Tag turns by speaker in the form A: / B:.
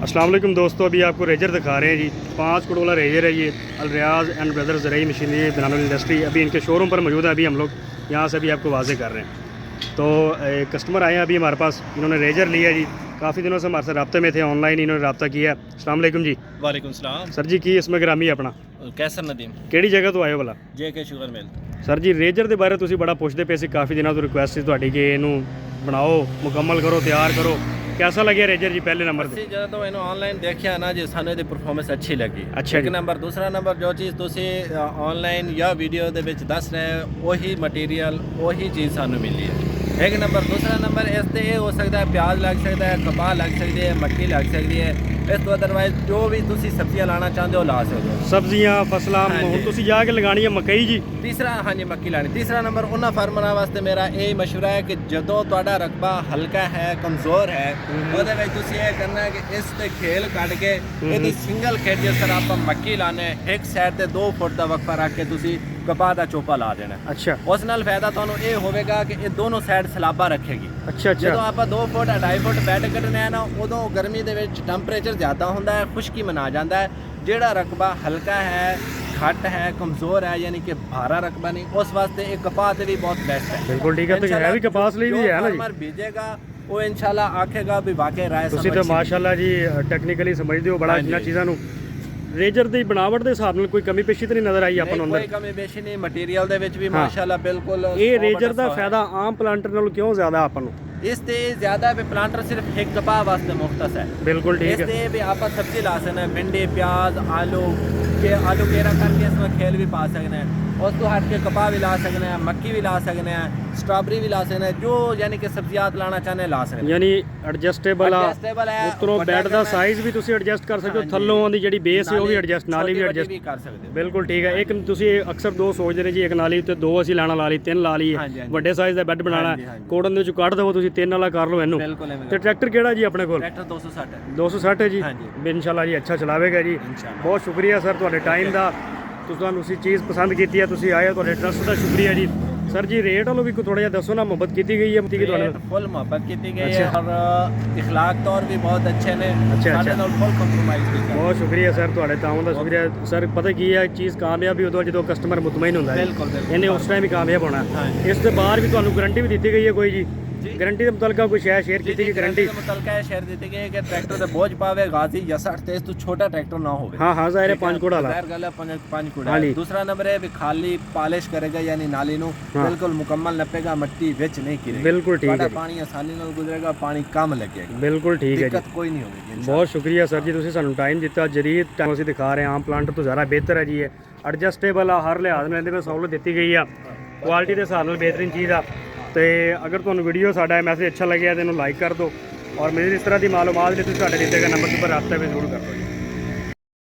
A: अस्सलाम वालेकुम दोस्तों, अभी आपको रेजर दिखा रहे हैं जी। 5 करोड़ वाला रेजर है ये। अलरियाज एंड ब्रदर्स ज़राई मशीनरी बनाना इंडस्ट्री अभी इनके शोरूम पर मौजूद है। अभी हम लोग यहाँ से अभी आपको वाजे कर रहे हैं। तो कस्टमर आए हैं अभी हमारे पास, इन्होंने रेजर लिया जी। काफ़ी दिनों से हमारे साथ रब्ते में थे, ऑनलाइन इन्होंने रब्ता किया। अस्सलाम वालेकुम जी।
B: वालेकुम सलाम।
A: सर जी की इसमें ग्रामी अपना
B: कैसर नदीम
A: ਕਿਹੜੀ ਜਗ੍ਹਾ ਤੋਂ ਆਏ ਹੋ ਭਲਾ?
B: JK sugar mill.
A: ਸਰ ਜੀ ਰੇਜਰ ਦੇ ਬਾਰੇ ਤੁਸੀਂ ਬੜਾ ਪੁੱਛਦੇ ਪਏ ਸੀ, ਕਾਫੀ ਦਿਨਾਂ ਤੋਂ ਰਿਕੁਐਸਟ ਸੀ ਤੁਹਾਡੀ ਕਿ ਇਹਨੂੰ ਬਣਾਓ, ਮੁਕੰਮਲ ਕਰੋ, ਤਿਆਰ ਕਰੋ। कैसा लगे रेजर जी पहले नंबर
B: ਅਸੀਂ ਜਦੋਂ ਇਹਨੂੰ ਆਨਲਾਈਨ ਦੇਖਿਆ ਨਾ ਜੀ, ਸਾਨੂੰ ਇਹਦੀ ਪਰਫਾਰਮੈਂਸ ਅੱਛੀ ਲੱਗੀ।
A: ਅੱਛਾ
B: ਇੱਕ
A: ਜੀ।
B: ਨੰਬਰ, ਦੂਸਰਾ ਨੰਬਰ ਜੋ ਚੀਜ਼ ਤੁਸੀਂ ਆਨਲਾਈਨ ਜਾਂ ਵੀਡੀਓ ਦੇ ਵਿੱਚ ਦੱਸ ਰਹੇ ਹੋ ਉਹੀ ਮਟੀਰੀਅਲ ਉਹੀ ਚੀਜ਼ ਸਾਨੂੰ ਮਿਲੀ ਹੈ। एक नंबर। दूसरा नंबर इस ते ये हो सकता है प्याज लग सकता है, कपाह लग सकती है, मक्की लग सकती है। इस तो अदरवाइज जो भी तुसी सब्जियां लाना चाहते हो ला सकते हो।
A: सब्जियां फसलां
B: हाँ जी।
A: हुण तुसीं जाके लगानी है मकई जी।
B: तीसरा हाँ जी मक्की लानी। तीसरा नंबर उन्होंने फार्मਰਾਂ वास्ते मेरा यही मशवरा है कि ਜਦੋਂ ਤੁਹਾਡਾ ਰਕਬਾ ਹਲਕਾ ਹੈ, ਕਮਜ਼ੋਰ ਹੈ, ਉਹਦੇ ਵਿੱਚ ਤੁਸੀਂ ਇਹ ਕਰਨਾ ਕਿ ਇਸ ਤੇ ਖੇਲ ਕੱਢ ਕੇ ਇਹਦੀ ਸਿੰਗਲ ਖੇਤ ਜਿਸ ਤਰ੍ਹਾਂ ਆਪਾਂ ਮੱਕੀ ਲਾਣੇ, ਇੱਕ ਸਾਈਡ ਤੇ 2 ਫੁੱਟ ਦਾ ਵਕਫਾ ਰੱਖ ਕੇ ਤੁਸੀਂ ਕਪਾਹ ਦਾ ਚੋਪਾ ਲਾ ਦੇਣਾ।
A: अच्छा
B: ਉਸ ਨਾਲ ਫਾਇਦਾ ਤੁਹਾਨੂੰ ਇਹ ਹੋਵੇਗਾ ਕਿ ਇਹ ਦੋਨੋਂ ਸਾਈਡ ਸਲਾਬਾ ਰੱਖੇਗੀ।
A: अच्छा
B: ਜਦੋਂ
A: अच्छा
B: ਆਪਾਂ 2 ਫੁੱਟ 2.5 ਫੁੱਟ ਬੈੱਡ ਕੱਢਣਾ ਹੈ ਨਾ, ਉਦੋਂ ਗਰਮੀ ਦੇ ਵਿੱਚ ਟੈਂਪਰੇਚਰ ਜ਼ਿਆਦਾ ਹੁੰਦਾ ਹੈ, ਖੁਸ਼ਕੀ ਮਨਾ ਜਾਂਦਾ ਹੈ। ਜਿਹੜਾ ਰਕਬਾ ਹਲਕਾ ਹੈ, घट है, कमज़ोर है, यानी कि भारा रकबा नहीं, उस वास्ते एक कपाह से भी बहुत बेस्ट है।
A: बिल्कुल ठीक है। तो है भी कपास ਲਈ ਵੀ ਹੈ ਨਾ ਜੀ।
B: बीजेगा वो इंशाल्लाह आखेगा भी वाकई राय
A: ਤੁਸੀਂ ਤਾਂ ਮਾਸ਼ਾਅੱਲਾ ਜੀ ਟੈਕਨੀਕਲੀ ਸਮਝਦੇ ਹੋ ਬੜਾ ਇਹਨਾਂ ਚੀਜ਼ਾਂ ਨੂੰ। ਰੇਜਰ ਦੀ ਬਣਾਵਟ ਦੇ ਹਿਸਾਬ ਨਾਲ ਕੋਈ ਕਮੀ ਪੇਸ਼ੀ ਤਾਂ ਨਹੀਂ ਨਜ਼ਰ ਆਈ ਆਪਾਂ ਨੂੰ ਅੰਦਰ?
B: ਕੋਈ ਕਮੀ ਪੇਸ਼ੀ ਨਹੀਂ, ਮਟੀਰੀਅਲ ਦੇ ਵਿੱਚ ਵੀ ਮਾਸ਼ਾਅੱਲਾ ਬਿਲਕੁਲ।
A: ਇਹ ਰੇਜਰ ਦਾ ਫਾਇਦਾ ਆਮ ਪਲਾਂਟਰ ਨਾਲੋਂ ਕਿਉਂ ਜ਼ਿਆਦਾ ਆਪਾਂ ਨੂੰ?
B: ਇਸ ਤੇ ਜ਼ਿਆਦਾ ਵੀ ਪਲਾਂਟਰ ਸਿਰਫ ਇੱਕ ਕਪਾਹ ਵਾਸਤੇ ਮੁਖਤਸ ਹੈ।
A: ਬਿਲकुल ठीक है।
B: ਇਸ ਤੇ ਵੀ ਆਪਾਂ ਸਬਜ਼ੀ ਲਾ ਸਕਦੇ ਹਾਂ, भिंडी, प्याज, आलू केरा करके इसमें खेल भी पा सकते हैं। उस तो हट के कपाह भी ला सकते हैं, मक्की भी ला सकते हैं, स्ट्रॉबेरी भी ला सकते हैं, जो यानी कि सब्जियात लाना चाहते हैं ला सकते हैं।
A: ਯਾਨੀ ਐਡਜਸਟੇਬਲ ਆ,
B: है।
A: ਉੱਤੋਂ ਬੈੱਡ ਦਾ ਸਾਈਜ਼ ਵੀ ਤੁਸੀਂ ਐਡਜਸਟ ਕਰ ਸਕਦੇ ਹੋ, ਥੱਲੋਂ ਦੀ ਜਿਹੜੀ ਬੇਸ ਹੈ ਉਹ ਵੀ ਐਡਜਸਟ, ਨਾਲੀ ਵੀ ਐਡਜਸਟ
B: कर सकते हो।
A: ਬਿਲਕੁਲ ਠੀਕ ਹੈ। ਇੱਕ ਤੁਸੀਂ ਅਕਸਰ 2 ਸੋਚਦੇ ਨੇ ਜੀ, ਇੱਕ ਨਾਲੀ ਤੇ 2 ਅਸੀਂ ਲਾਣਾ, ਲਾ ਲਈ 3 ਲਾ ਲਈਏ,
B: ਹਾਂਜੀ, ਹਾਂਜੀ।
A: ਵੱਡੇ ਸਾਈਜ਼ ਦਾ ਬੈੱਡ ਬਣਾਉਣਾ,
B: ਹਾਂਜੀ, ਹਾਂਜੀ।
A: ਕੋੜਨ ਦੇ ਵਿੱਚੋਂ ਕੱਢ ਦਵੋ ਤੁਸੀਂ 3 ਵਾਲਾ ਕਰ ਲਓ ਇਹਨੂੰ।
B: बिल्कुल
A: ਤੇ ਟਰੈਕਟਰ ਕਿਹੜਾ ਜੀ ਆਪਣੇ ਕੋਲ?
B: ट्रैक्टर 260 है।
A: 260 ਹੈ ਜੀ।
B: ਹਾਂਜੀ।
A: ਇਨਸ਼ਾਅੱਲਾ ਜੀ ਅੱਛਾ ਚਲਾਵੇਗਾ ਜੀ।
B: इंशाल्लाह।
A: ਬਹੁਤ ਸ਼ੁਕਰੀਆ ਸਰ ਤੁਹਾਡੇ ਟਾਈਮ ਦਾ। ਤੁਹਾਨੂੰ ਅਸੀਂ ਚੀਜ਼ ਪਸੰਦ ਕੀਤੀ ਹੈ, ਤੁਸੀਂ ਆਏ ਹੋ, ਤੁਹਾਡੇ ਟਰਸਟ ਦਾ ਸ਼ੁਕਰੀਆ ਜੀ। ਸਰ ਜੀ ਰੇਟ ਵੱਲੋਂ ਵੀ ਥੋੜਾ ਜਿਹਾ ਦੱਸੋ ਨਾ, ਮੁਹੱਬਤ ਕੀਤੀ ਗਈ ਹੈ ਕਿ ਤੁਹਾਨੂੰ?
B: फुल मोहब्बत की गई है और इखलाक तौर भी बहुत अच्छे ने।
A: अच्छा।
B: साढ़े नाल फुल कंप्रोमाइज भी कर।
A: ਬਹੁਤ ਸ਼ੁਕਰੀਆ ਸਰ ਤੁਹਾਡੇ ਤਾਉਨ ਦਾ ਸ਼ੁਕਰੀਆ ਸਰ। ਪਤਾ ਕੀ ਹੈ, ਚੀਜ਼ ਕਾਮਯਾਬ ਹੀ ਉਦੋਂ ਜਦੋਂ ਕਸਟਮਰ ਮੁਤਮਈਨ ਹੁੰਦਾ ਹੈ।
B: बिल्कुल बिल्कुल।
A: ਇਹਨੇ ਉਸ ਟਾਈਮ ਹੀ ਕਾਮਯਾਬ ਹੋਣਾ।
B: ਹਾਂਜੀ।
A: ਇਸ ਤੋਂ ਬਾਅਦ ਵੀ ਤੁਹਾਨੂੰ ਗਾਰੰਟੀ ਵੀ ਦਿੱਤੀ ਗਈ ਹੈ ਕੋਈ ਜੀ? ਗਾਰੰਟੀ ਦੇ ਮੁਤਲਕਾ ਕੋਈ ਸ਼ੇਅਰ ਕੀਤੀ ਗਈ ਗਾਰੰਟੀ?
B: मुतलका शेयर दी गई है कि ट्रैक्टर से बोझ पावे गाजी या 60 तेज तो छोटा ट्रैक्टर ना हो।
A: हाँ हाँ ज़ाहिर है 5 घोड़ा वाला।
B: ज़ाहिर गल है 5 घोड़ा। दूसरा नंबर है भी खाली पॉलिश करेगा, यानी नाली नु बिल्कुल मुकम्मल नपेगा, मिट्टी विच नहीं गिरेगी।
A: बिल्कुल ठीक है।
B: पानी आसानी नाल गुजरेगा, पानी कम लगेगा।
A: बिल्कुल ठीक है जी।
B: दिक्कत कोई नहीं होगी।
A: बहुत शुक्रिया सर जी, ਤੁਸੀਂ ਸਾਨੂੰ ਟਾਈਮ ਦਿੱਤਾ। ਜਰੀਦ ਟਾਈਮ ਅਸੀਂ ਦਿਖਾ ਰਹੇ ਹਾਂ, ਆਮ ਪਲਾਂਟ ਤੋਂ ਜ਼ਿਆਦਾ ਬਿਹਤਰ ਹੈ ਜੀ ਇਹ। ਐਡਜਸਟੇਬਲ ਆ, ਹਰ ਲਿਹਾਜ਼ ਨਾਲ ਇਹਦੇ ਵਿੱਚ ਸਹੂਲਤ ਦਿੱਤੀ ਗਈ ਆ, ਕੁਆਲਿਟੀ ਦੇ ਹਿਸਾਬ ਨਾਲ ਬਿਹਤਰੀਨ ਚੀਜ਼ ਆ। ਤੇ ਅਗਰ ਤੁਹਾਨੂੰ ਵੀਡੀਓ ਸਾਡਾ ਮੈਸੇਜ ਅੱਛਾ ਲੱਗਿਆ ਤਾਂ ਇਹਨੂੰ ਲਾਈਕ ਕਰ ਦਿਓ, ਔਰ ਮੇਰੀ ਇਸ ਤਰ੍ਹਾਂ ਦੀ ਮਾਲੂਮਾਤ ਲਈ ਤੁਸੀਂ ਸਾਡੇ ਦਿੱਤੇ ਗਏ ਨੰਬਰ 'ਤੇ ਰਾਬਤਾ ਵੀ ਜ਼ਰੂਰ ਕਰ ਦਿਓ ਜੀ।